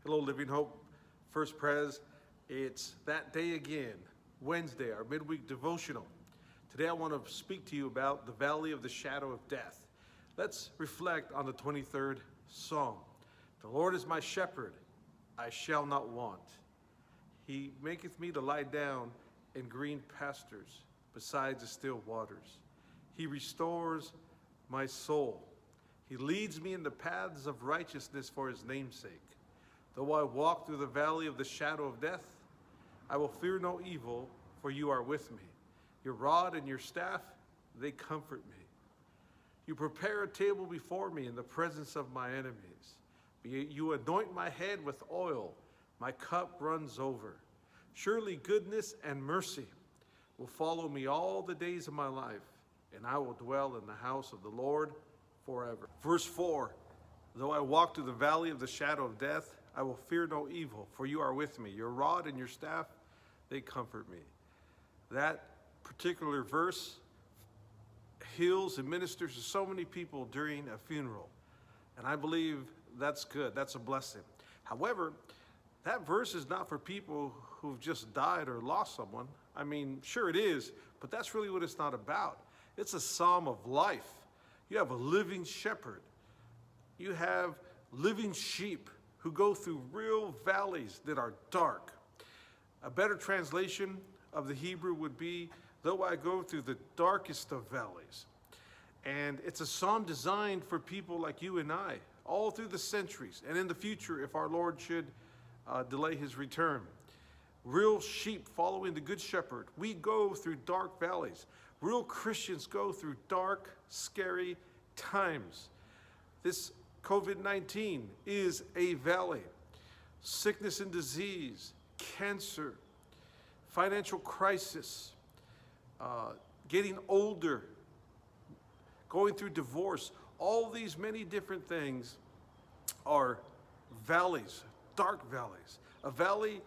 Hello, Living Hope, First Pres. It's that day again, Wednesday, our midweek devotional. Today I want to speak to you about the valley of the shadow of death. Let's reflect on the 23rd Psalm. The Lord is my shepherd, I shall not want. He maketh me to lie down in green pastures, beside the still waters. He restores my soul. He leads me in the paths of righteousness for his name's sake. Though I walk through the valley of the shadow of death, I will fear no evil, for you are with me. Your rod and your staff, they comfort me. You prepare a table before me in the presence of my enemies. You anoint my head with oil, my cup runs over. Surely goodness and mercy will follow me all the days of my life, and I will dwell in the house of the Lord forever. Verse 4, though I walk through the valley of the shadow of death, I will fear no evil, for you are with me. Your rod and your staff, they comfort me. That particular verse heals and ministers to so many people during a funeral. And I believe that's good. That's a blessing. However, that verse is not for people who've just died or lost someone. I mean, sure it is, but that's really what it's not about. It's a psalm of life. You have a living shepherd. You have living sheep who go through real valleys that are dark. A better translation of the Hebrew would be, though I go through the darkest of valleys. And it's a psalm designed for people like you and I, all through the centuries, and in the future if our Lord should delay his return. Real sheep following the Good Shepherd. We go through dark valleys. Real Christians go through dark, scary times. This COVID-19 is a valley. Sickness and disease, cancer, financial crisis, getting older, going through divorce, all these many different things are valleys, dark valleys. A valley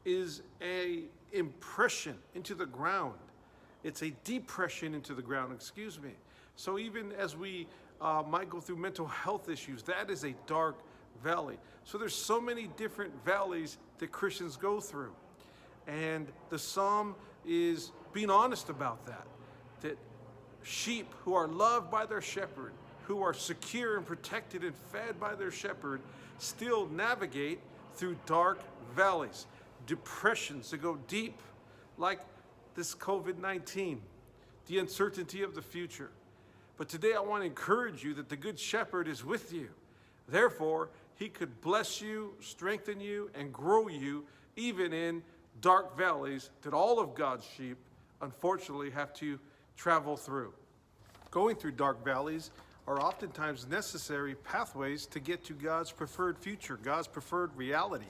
is an impression into the ground. It's a depression into the ground, excuse me. So even as we might go through mental health issues, that is a dark valley. So there's so many different valleys that Christians go through. And the psalm is being honest about that. That sheep who are loved by their shepherd, who are secure and protected and fed by their shepherd, still navigate through dark valleys, depressions that go deep, like this COVID-19, the uncertainty of the future. But today I want to encourage you that the Good Shepherd is with you. Therefore, he could bless you, strengthen you, and grow you even in dark valleys that all of God's sheep, unfortunately, have to travel through. Going through dark valleys are oftentimes necessary pathways to get to God's preferred future, God's preferred reality.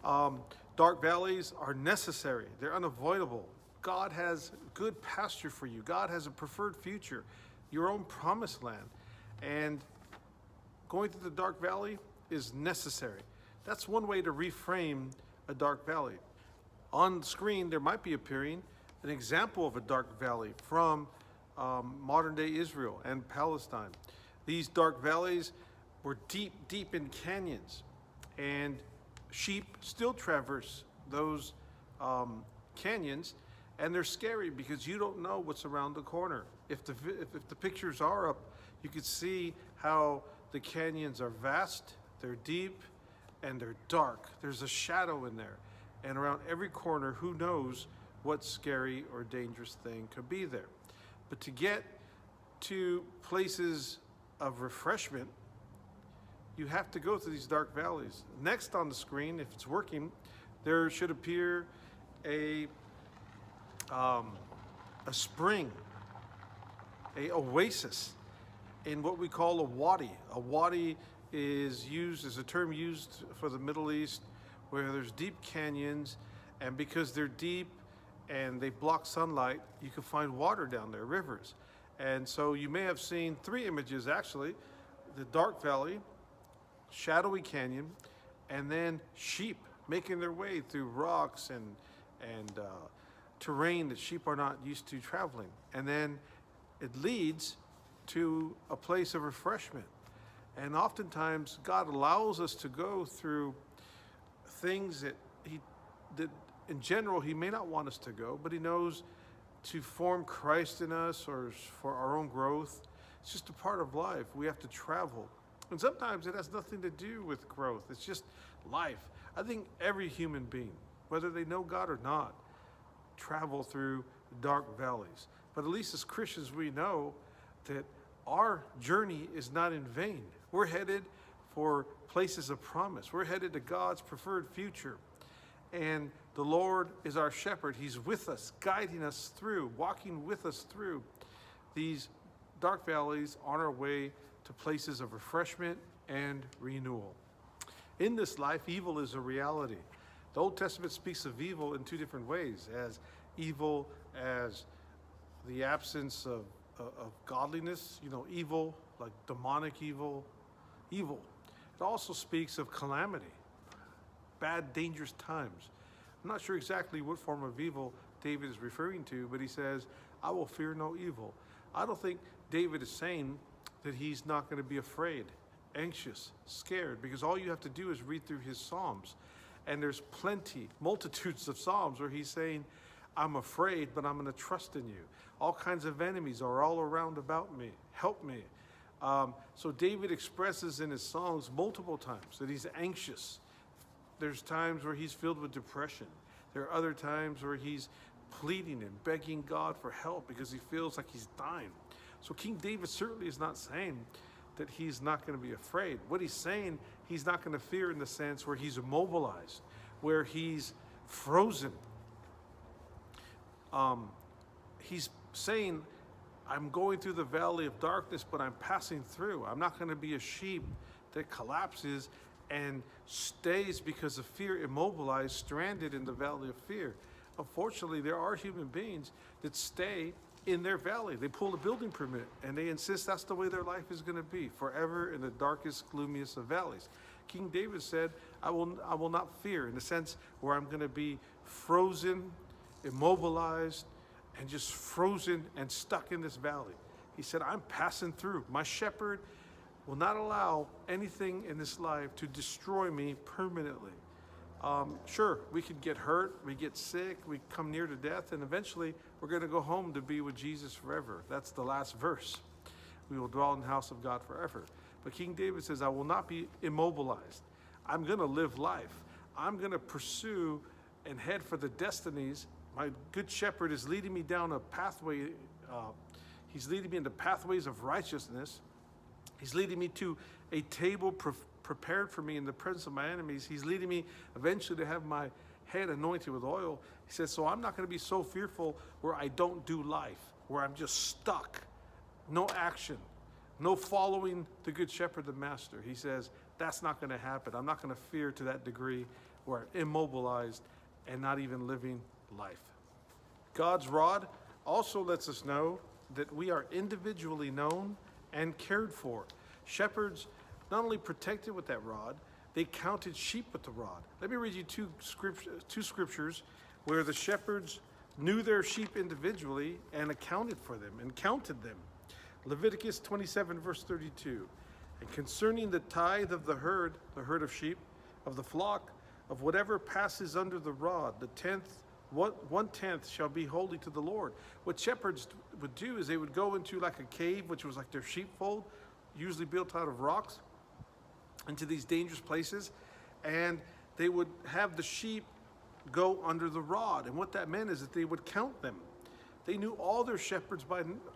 Dark valleys are necessary. They're unavoidable. God has good pasture for you. God has a preferred future, your own promised land. And going through the dark valley is necessary. That's one way to reframe a dark valley. On the screen, there might be appearing an example of a dark valley from modern-day Israel and Palestine. These dark valleys were deep, deep in canyons, and sheep still traverse those canyons, and they're scary because you don't know what's around the corner. If the pictures are up, you can see how the canyons are vast, they're deep, and they're dark. There's a shadow in there. And around every corner, who knows what scary or dangerous thing could be there. But to get to places of refreshment, you have to go through these dark valleys. Next on the screen, if it's working, there should appear a spring, a oasis in what we call a wadi. A wadi is a term used for the Middle East where there's deep canyons, and because they're deep and they block sunlight, you can find water down there, rivers. And so you may have seen three images actually: the dark valley, shadowy canyon, and then sheep making their way through rocks and terrain that sheep are not used to traveling. And then it leads to a place of refreshment. And oftentimes God allows us to go through things that in general he may not want us to go, but he knows to form Christ in us or for our own growth. It's just a part of life. We have to travel. And sometimes it has nothing to do with growth. It's just life. I think every human being, whether they know God or not, travel through dark valleys. But at least as Christians, we know that our journey is not in vain. We're headed for places of promise. We're headed to God's preferred future. And the Lord is our shepherd. He's with us, guiding us through, walking with us through these dark valleys on our way to places of refreshment and renewal. In this life, evil is a reality. The Old Testament speaks of evil in two different ways, as evil as the absence of godliness, evil, like demonic evil. It also speaks of calamity, bad, dangerous times. I'm not sure exactly what form of evil David is referring to, but he says, I will fear no evil. I don't think David is saying that he's not going to be afraid, anxious, scared, because all you have to do is read through his Psalms. And there's multitudes of Psalms where he's saying, I'm afraid, but I'm going to trust in you. All kinds of enemies are all around about me. Help me. So David expresses in his songs multiple times that he's anxious. There's times where he's filled with depression. There are other times where he's pleading and begging God for help because he feels like he's dying. So King David certainly is not saying that he's not going to be afraid. What he's saying, he's not going to fear in the sense where he's immobilized, where he's frozen. He's saying, I'm going through the valley of darkness, but I'm passing through. I'm not going to be a sheep that collapses and stays because of fear, immobilized, stranded in the valley of fear. Unfortunately, there are human beings that stay in their valley. They pull a building permit and they insist that's the way their life is going to be, forever in the darkest, gloomiest of valleys. King David said, I will not fear, in the sense where I'm going to be frozen, immobilized, and just frozen and stuck in this valley. He said, I'm passing through. My shepherd will not allow anything in this life to destroy me permanently. Sure, we could get hurt, we get sick, we come near to death, and eventually we're going to go home to be with Jesus forever. That's the last verse. We will dwell in the house of God forever. But King David says, I will not be immobilized. I'm going to live life. I'm going to pursue and head for the destinies. My good shepherd is leading me down a pathway. He's leading me into pathways of righteousness. He's leading me to a table prepared for me in the presence of my enemies. He's leading me eventually to have my head anointed with oil. He says, so I'm not going to be so fearful where I don't do life, where I'm just stuck, no action, no following the good shepherd, the master. He says, that's not going to happen. I'm not going to fear to that degree where I'm immobilized and not even living life. God's rod also lets us know that we are individually known and cared for. Shepherds not only protected with that rod, they counted sheep with the rod. Let me read you two scriptures where the shepherds knew their sheep individually and accounted for them and counted them. Leviticus 27, verse 32. And concerning the tithe of the herd of sheep, of the flock, of whatever passes under the rod, the 1/10 shall be holy to the Lord. What shepherds would do is they would go into like a cave, which was like their sheepfold, usually built out of rocks, into these dangerous places, and they would have the sheep go under the rod. And what that meant is that they would count them. They knew all their shepherds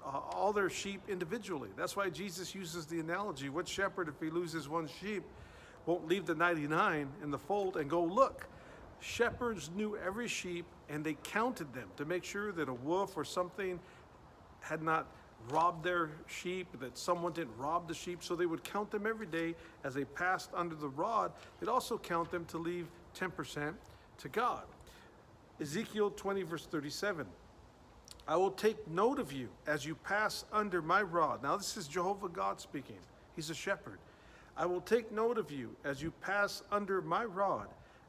all their sheep individually. That's why Jesus uses the analogy: what shepherd, if he loses one sheep, won't leave the 99 in the fold and go look? Shepherds knew every sheep, and they counted them to make sure that a wolf or something had not robbed their sheep, that someone didn't rob the sheep. So they would count them every day as they passed under the rod. They'd also count them to leave 10% to God. Ezekiel 20, verse 37. I will take note of you as you pass under my rod. Now this is Jehovah God speaking. He's a shepherd. I will take note of you as you pass under my rod,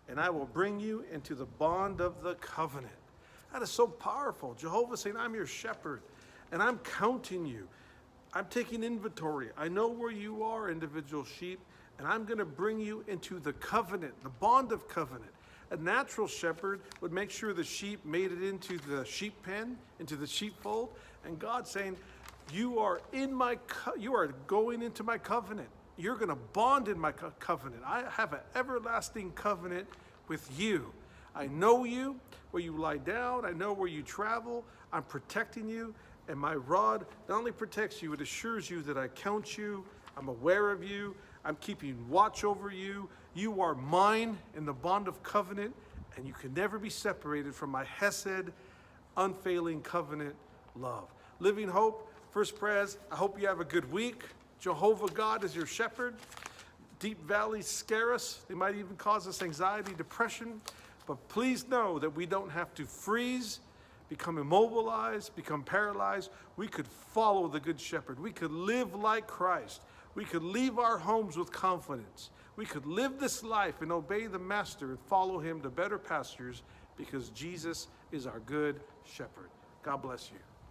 and I will bring you into the bond of the covenant. That is so powerful. Jehovah saying, I'm your shepherd, and I'm counting you. I'm taking inventory. I know where you are, individual sheep, and I'm going to bring you into the covenant, the bond of covenant. A natural shepherd would make sure the sheep made it into the sheep pen, into the sheepfold, and God's saying, you are going into my covenant. You're going to bond in my covenant. I have an everlasting covenant with you. I know you, where you lie down. I know where you travel. I'm protecting you. And my rod not only protects you, it assures you that I count you. I'm aware of you. I'm keeping watch over you. You are mine in the bond of covenant, and you can never be separated from my hesed, unfailing covenant love. Living Hope, First Pres, I hope you have a good week. Jehovah God is your shepherd. Deep valleys scare us. They might even cause us anxiety, depression. But please know that we don't have to freeze, become immobilized, become paralyzed. We could follow the Good Shepherd. We could live like Christ. We could leave our homes with confidence. We could live this life and obey the Master and follow him to better pastures because Jesus is our Good Shepherd. God bless you.